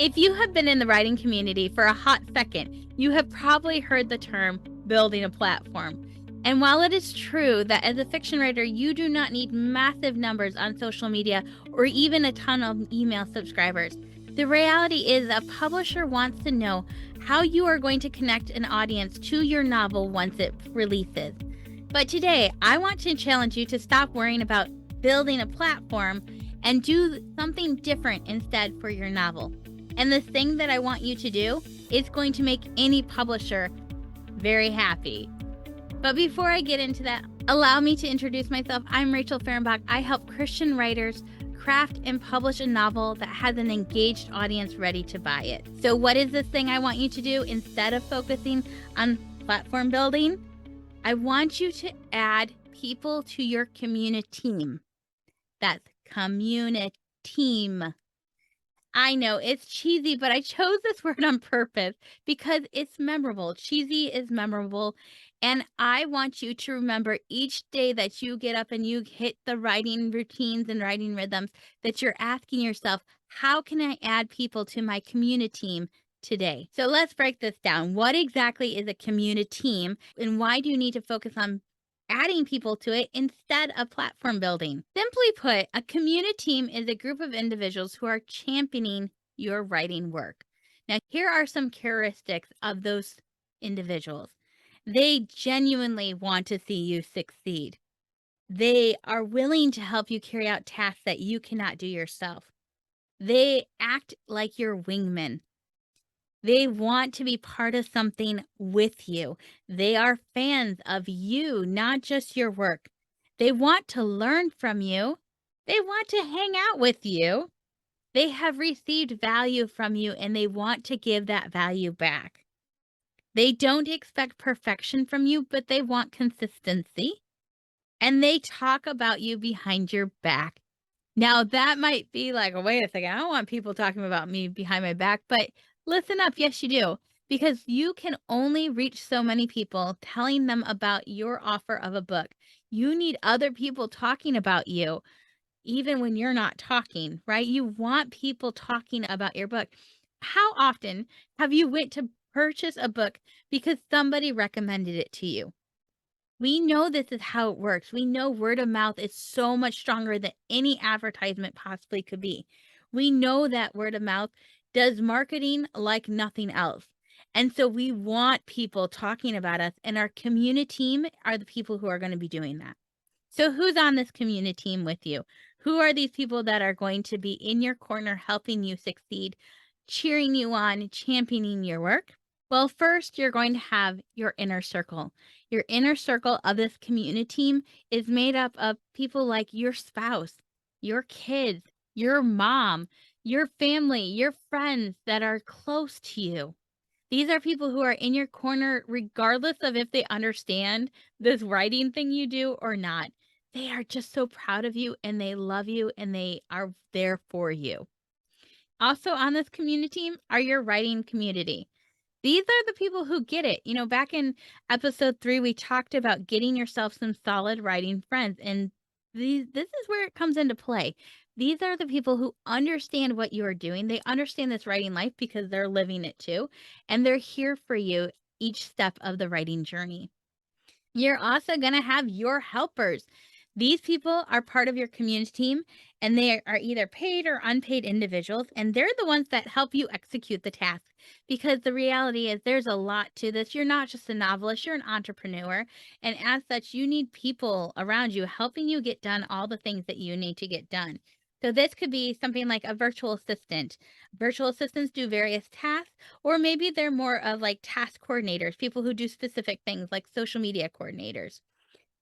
If you have been in the writing community for a hot second, you have probably heard the term building a platform. And while it is true that as a fiction writer, you do not need massive numbers on social media or even a ton of email subscribers, the reality is a publisher wants to know how you are going to connect an audience to your novel once it releases. But today, I want to challenge you to stop worrying about building a platform and do something different instead for your novel. And the thing that I want you to do is going to make any publisher very happy. But before I get into that, allow me to introduce myself. I'm Rachel Fehrenbach. I help Christian writers craft and publish a novel that has an engaged audience ready to buy it. So what is this thing I want you to do instead of focusing on platform building? I want you to add people to your community team. That's community team. I know it's cheesy, but I chose this word on purpose because it's memorable. Cheesy is memorable. And I want you to remember each day that you get up and you hit the writing routines and writing rhythms that you're asking yourself, how can I add people to my community team today? So let's break this down. What exactly is a community team and why do you need to focus on adding people to it instead of platform building? Simply put, a community team is a group of individuals who are championing your writing work. Now, here are some characteristics of those individuals. They genuinely want to see you succeed. They are willing to help you carry out tasks that you cannot do yourself. They act like your wingmen. They want to be part of something with you. They are fans of you, not just your work. They want to learn from you. They want to hang out with you. They have received value from you and they want to give that value back. They don't expect perfection from you, but they want consistency. And they talk about you behind your back. Now, that might be like, wait a second, I don't want people talking about me behind my back, but listen up. Yes, you do. Because you can only reach so many people telling them about your offer of a book. You need other people talking about you, even when you're not talking, right? You want people talking about your book. How often have you went to purchase a book because somebody recommended it to you? We know this is how it works. We know word of mouth is so much stronger than any advertisement possibly could be. We know that word of mouth does marketing like nothing else. And so we want people talking about us, and our community team are the people who are going to be doing that. So, who's on this community team with you? Who are these people that are going to be in your corner helping you succeed, cheering you on, championing your work? Well, first, you're going to have your inner circle. Your inner circle of this community team is made up of people like your spouse, your kids, your mom, your family, your friends that are close to you. These are people who are in your corner, regardless of if they understand this writing thing you do or not. They are just so proud of you and they love you and they are there for you. Also, on this community team are your writing community. These are the people who get it. You know, back in episode 3, we talked about getting yourself some solid writing friends. And this is where it comes into play. These are the people who understand what you are doing. They understand this writing life because they're living it too. And they're here for you each step of the writing journey. You're also going to have your helpers. These people are part of your community team, and they are either paid or unpaid individuals, and they're the ones that help you execute the task. Because the reality is, there's a lot to this. You're not just a novelist, you're an entrepreneur. And as such, you need people around you helping you get done all the things that you need to get done. So, this could be something like a virtual assistant. Virtual assistants do various tasks, or maybe they're more of like task coordinators, people who do specific things like social media coordinators.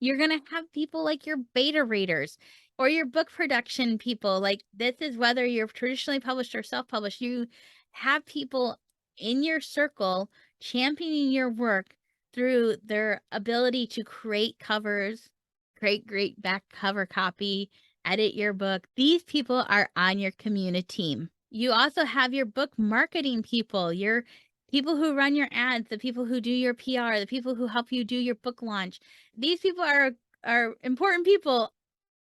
You're going to have people like your beta readers or your book production people. Like, this is whether you're traditionally published or self-published. You have people in your circle championing your work through their ability to create covers, create great back cover copy, edit your book. These people are on your community team. You also have your book marketing people, your people who run your ads, the people who do your PR, the people who help you do your book launch. These people are important people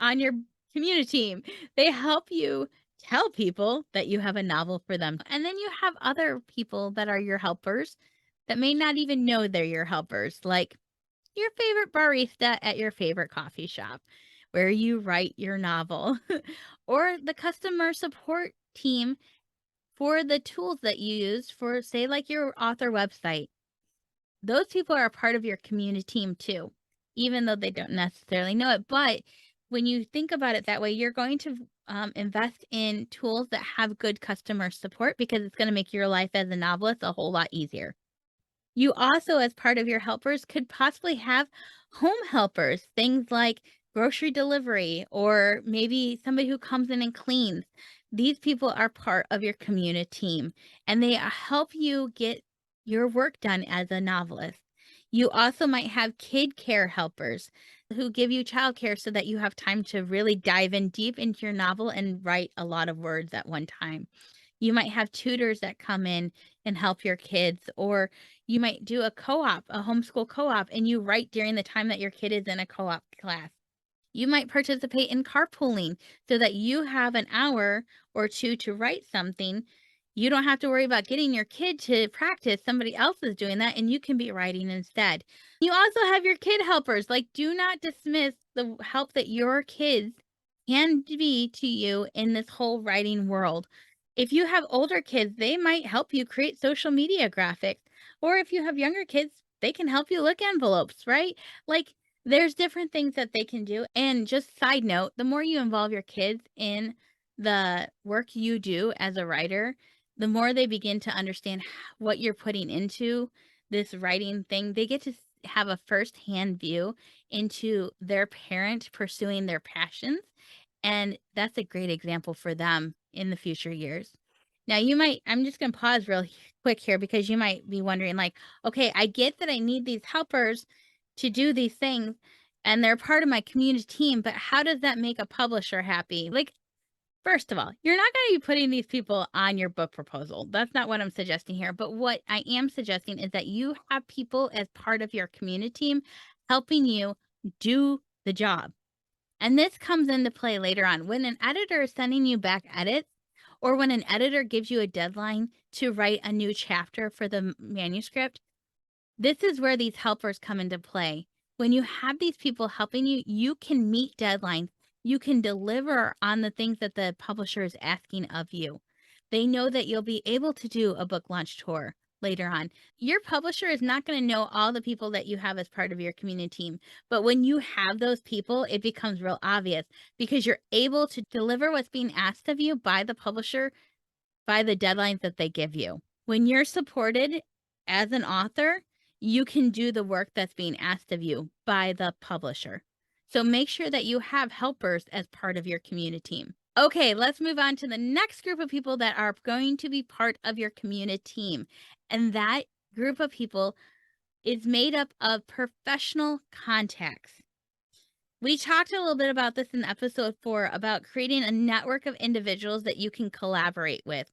on your community team. They help you Tell people that you have a novel for them. And then you have other people that are your helpers that may not even know they're your helpers, like your favorite barista at your favorite coffee shop where you write your novel, or the customer support team for the tools that you use for, say, like your author website. Those people are a part of your community team too, even though they don't necessarily know it. But when you think about it that way, you're going to invest in tools that have good customer support because it's going to make your life as a novelist a whole lot easier. You also, as part of your helpers, could possibly have home helpers, things like grocery delivery or maybe somebody who comes in and cleans. These people are part of your community team and they help you get your work done as a novelist. You also might have kid care helpers who give you childcare so that you have time to really dive in deep into your novel and write a lot of words at one time. You might have tutors that come in and help your kids, or you might do a co-op, a homeschool co-op, and you write during the time that your kid is in a co-op class. You might participate in carpooling so that you have an hour or two to write something. You don't have to worry about getting your kid to practice. Somebody else is doing that, and you can be writing instead. You also have your kid helpers. Like, do not dismiss the help that your kids can be to you in this whole writing world. If you have older kids, they might help you create social media graphics. Or if you have younger kids, they can help you look envelopes, right? Like, there's different things that they can do. And just side note, the more you involve your kids in the work you do as a writer, the more they begin to understand what you're putting into this writing thing. They get to have a firsthand view into their parent pursuing their passions. And that's a great example for them in the future years. Now, I'm just going to pause real quick here because you might be wondering, like, okay, I get that I need these helpers to do these things and they're part of my community team, but how does that make a publisher happy? Like, first of all, you're not going to be putting these people on your book proposal. That's not what I'm suggesting here. But what I am suggesting is that you have people as part of your community team helping you do the job. And this comes into play later on when an editor is sending you back edits, or when an editor gives you a deadline to write a new chapter for the manuscript. This is where these helpers come into play. When you have these people helping you, you can meet deadlines. You can deliver on the things that the publisher is asking of you. They know that you'll be able to do a book launch tour later on. Your publisher is not going to know all the people that you have as part of your community team. But when you have those people, it becomes real obvious because you're able to deliver what's being asked of you by the publisher by the deadlines that they give you. When you're supported as an author, you can do the work that's being asked of you by the publisher. So make sure that you have helpers as part of your community team. Okay, let's move on to the next group of people that are going to be part of your community team. And that group of people is made up of professional contacts. We talked a little bit about this in episode 4 about creating a network of individuals that you can collaborate with.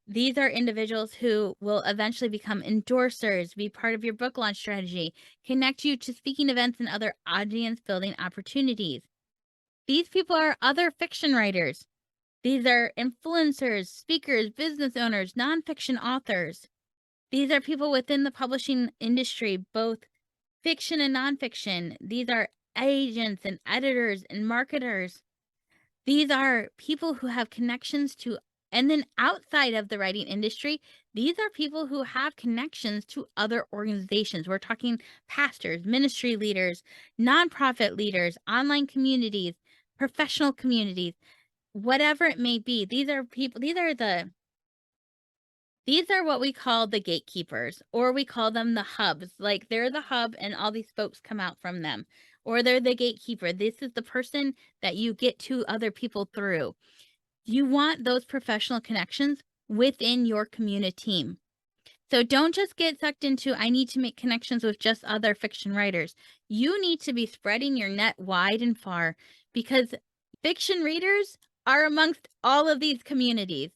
These are individuals who will eventually become endorsers, be part of your book launch strategy, connect you to speaking events and other audience building opportunities. These people are other fiction writers. These are influencers, speakers, business owners, nonfiction authors. These are people within the publishing industry, both fiction and nonfiction. These are agents and editors and marketers. These are people who have connections to, and then outside of the writing industry, these are people who have connections to other organizations. We're talking pastors, ministry leaders, nonprofit leaders, online communities, professional communities, whatever it may be. These are people, these are what we call the gatekeepers, or we call them the hubs. Like they're the hub and all these folks come out from them, or they're the gatekeeper. This is the person that you get to other people through. You want those professional connections within your community team. So don't just get sucked into, I need to make connections with just other fiction writers. You need to be spreading your net wide and far because fiction readers are amongst all of these communities.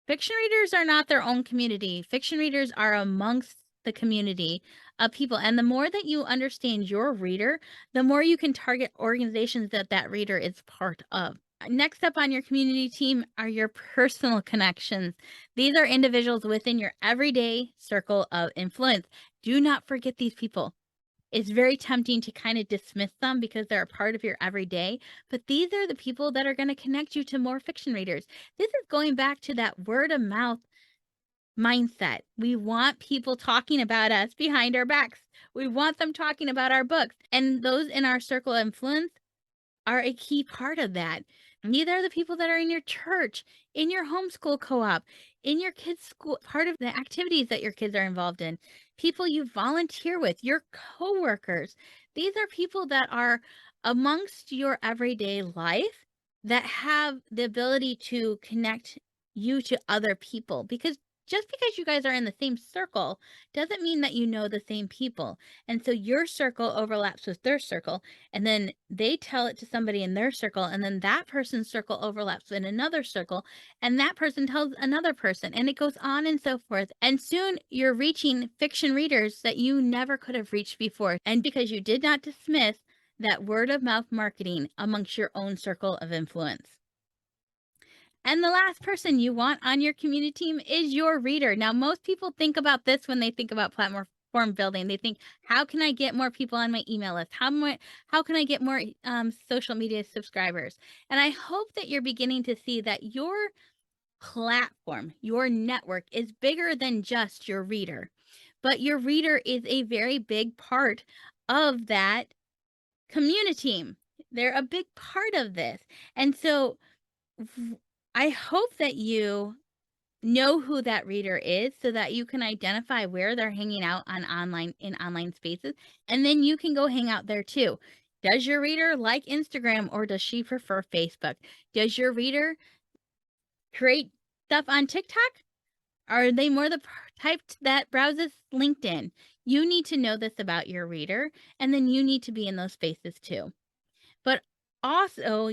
Fiction readers are not their own community. Fiction readers are amongst the community of people. And the more that you understand your reader, the more you can target organizations that that reader is part of. Next up on your community team are your personal connections. These are individuals within your everyday circle of influence. Do not forget these people. It's very tempting to kind of dismiss them because they're a part of your everyday, but these are the people that are going to connect you to more fiction readers. This is going back to that word of mouth mindset. We want people talking about us behind our backs. We want them talking about our books. And those in our circle of influence are a key part of that. These are the people that are in your church, in your homeschool co-op, in your kids' school, part of the activities that your kids are involved in, people you volunteer with, your coworkers. These are people that are amongst your everyday life that have the ability to connect you to other people, because just because you guys are in the same circle doesn't mean that you know the same people. And so your circle overlaps with their circle, and then they tell it to somebody in their circle, and then that person's circle overlaps in another circle, and that person tells another person, and it goes on and so forth. And soon you're reaching fiction readers that you never could have reached before, and because you did not dismiss that word of mouth marketing amongst your own circle of influence. And the last person you want on your community team is your reader. Now, most people think about this when they think about platform building. They think, how can I get more people on my email list? How can I get more social media subscribers? And I hope that you're beginning to see that your platform, your network is bigger than just your reader. But your reader is a very big part of that community team. They're a big part of this. And so I hope that you know who that reader is so that you can identify where they're hanging out on online spaces, and then you can go hang out there too. Does your reader like Instagram or does she prefer Facebook? Does your reader create stuff on TikTok? Are they more the type that browses LinkedIn? You need to know this about your reader, and then you need to be in those spaces too. But also,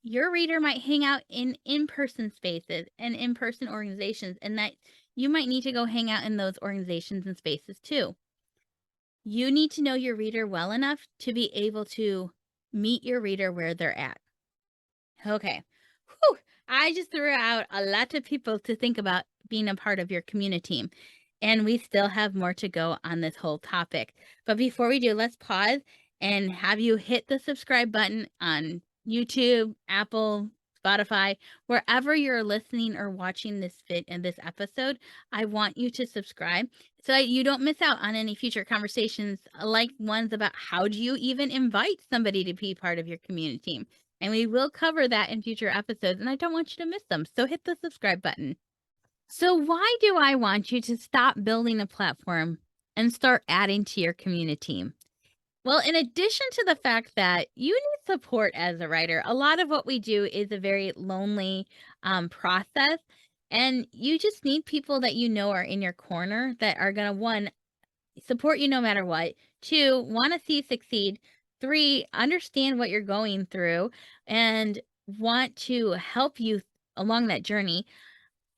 your reader might hang out in in-person spaces and in-person organizations, and that you might need to go hang out in those organizations and spaces too. You need to know your reader well enough to be able to meet your reader where they're at. Okay. Whew. I just threw out a lot of people to think about being a part of your community. And we still have more to go on this whole topic. But before we do, let's pause and have you hit the subscribe button on YouTube, Apple, Spotify, wherever you're listening or watching this fit in this episode. I want you to subscribe so that you don't miss out on any future conversations like ones about how do you even invite somebody to be part of your community. And we will cover that in future episodes, and I don't want you to miss them. So hit the subscribe button. So, why do I want you to stop building a platform and start adding to your community? Well, in addition to the fact that you need support as a writer, a lot of what we do is a very lonely process. And you just need people that you know are in your corner that are going to, one, support you no matter what, two, want to see you succeed, three, understand what you're going through, and want to help you along that journey.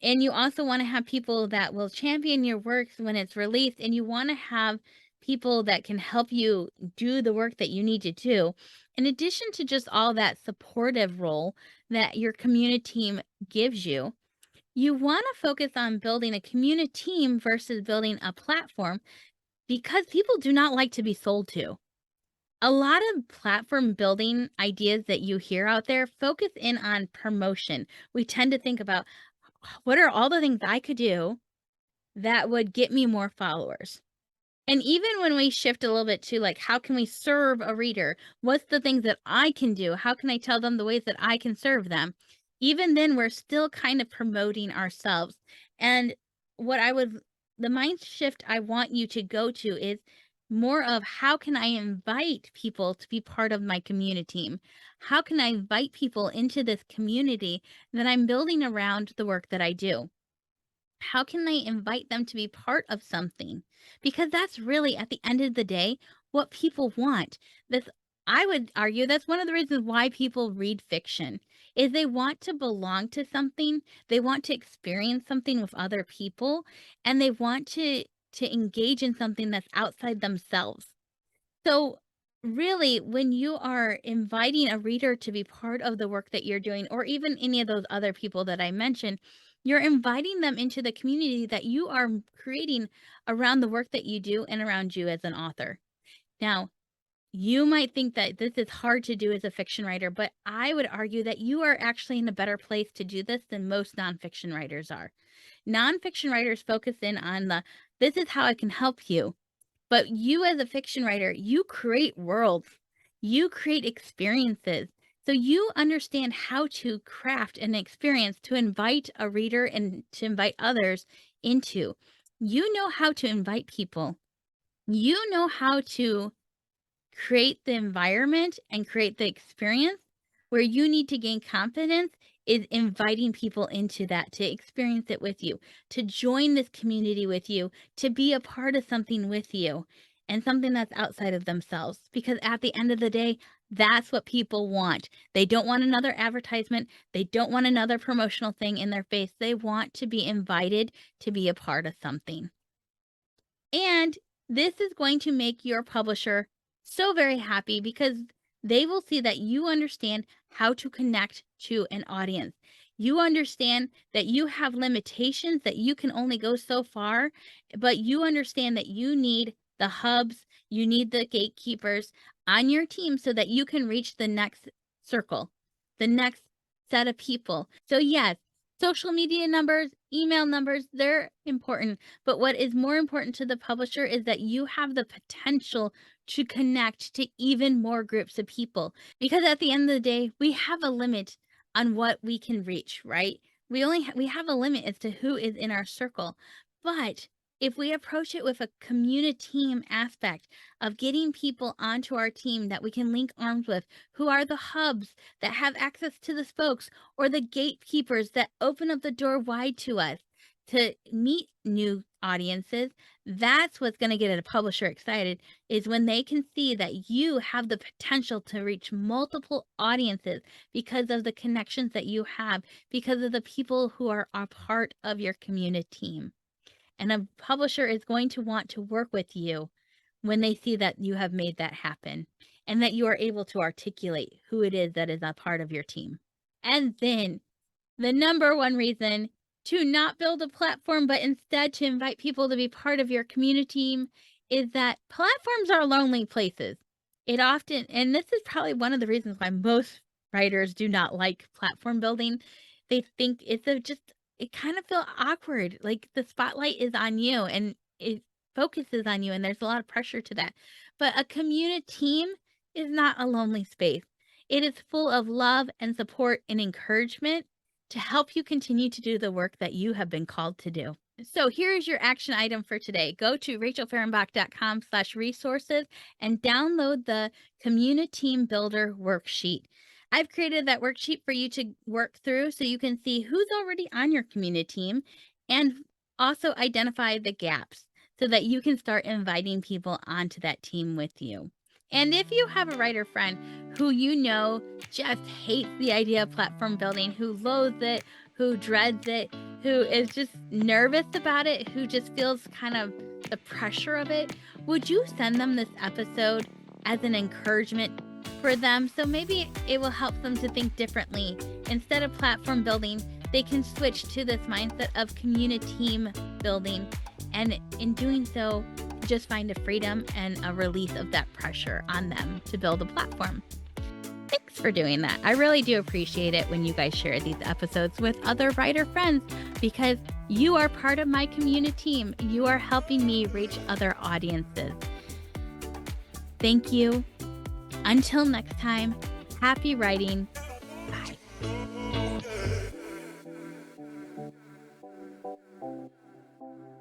And you also wanna have people that will champion your works when it's released, and you wanna have people that can help you do the work that you need to do. In addition to just all that supportive role that your community team gives you, you wanna focus on building a community team versus building a platform because people do not like to be sold to. A lot of platform building ideas that you hear out there focus in on promotion. We tend to think about, what are all the things I could do that would get me more followers? And even when we shift a little bit to like, how can we serve a reader? What's the things that I can do? How can I tell them the ways that I can serve them? Even then, we're still kind of promoting ourselves. And what I would, the mind shift I want you to go to is more of, how can I invite people to be part of my community? How can I invite people into this community that I'm building around the work that I do? How can they invite them to be part of something? Because that's really, at the end of the day, what people want. This, I would argue, that's one of the reasons why people read fiction is they want to belong to something, they want to experience something with other people, and they want to engage in something that's outside themselves. So Really, when you are inviting a reader to be part of the work that you're doing, or even any of those other people that I mentioned, you're inviting them into the community that you are creating around the work that you do and around you as an author. Now, you might think that this is hard to do as a fiction writer, but I would argue that you are actually in a better place to do this than most nonfiction writers are. Nonfiction writers focus in on this is how I can help you. But you as a fiction writer, you create worlds, you create experiences. So you understand how to craft an experience to invite a reader and to invite others into. You know how to invite people. You know how to create the environment and create the experience. Where you need to gain confidence is inviting people into that to experience it with you, to join this community with you, to be a part of something with you and something that's outside of themselves. Because at the end of the day, that's what people want. They don't want another advertisement. They don't want another promotional thing in their face. They want to be invited to be a part of something. And this is going to make your publisher so very happy because they will see that you understand how to connect to an audience. You understand that you have limitations, that you can only go so far, but you understand that you need the hubs, you need the gatekeepers on your team so that you can reach the next circle, the next set of people. So, yes, social media numbers, email numbers, they're important. But what is more important to the publisher is that you have the potential to connect to even more groups of people. Because at the end of the day, we have a limit on what we can reach, right? We have a limit as to who is in our circle. But if we approach it with a community team aspect of getting people onto our team that we can link arms with, who are the hubs that have access to the spokes, or the gatekeepers that open up the door wide to us to meet new audiences, that's what's going to get a publisher excited is when they can see that you have the potential to reach multiple audiences because of the connections that you have, because of the people who are a part of your community team. And a publisher is going to want to work with you when they see that you have made that happen and that you are able to articulate who it is that is a part of your team. And then the number one reason to not build a platform, but instead to invite people to be part of your community team is that platforms are lonely places. It often, and this is probably one of the reasons why most writers do not like platform building. They think it's it kind of feel awkward. Like the spotlight is on you and it focuses on you, and there's a lot of pressure to that. But a community team is not a lonely space. It is full of love and support and encouragement to help you continue to do the work that you have been called to do. So here's your action item for today. Go to rachelfahrenbach.com/resources and download the Community Team Builder worksheet. I've created that worksheet for you to work through so you can see who's already on your community team and also identify the gaps so that you can start inviting people onto that team with you. And if you have a writer friend who you know just hates the idea of platform building, who loathes it, who dreads it, who is just nervous about it, who just feels kind of the pressure of it, would you send them this episode as an encouragement for them? So maybe it will help them to think differently. Instead of platform building, they can switch to this mindset of community team building. And in doing so, just find a freedom and a release of that pressure on them to build a platform. Thanks for doing that. I really do appreciate it when you guys share these episodes with other writer friends because you are part of my community team. You are helping me reach other audiences. Thank you. Until next time, happy writing. Bye.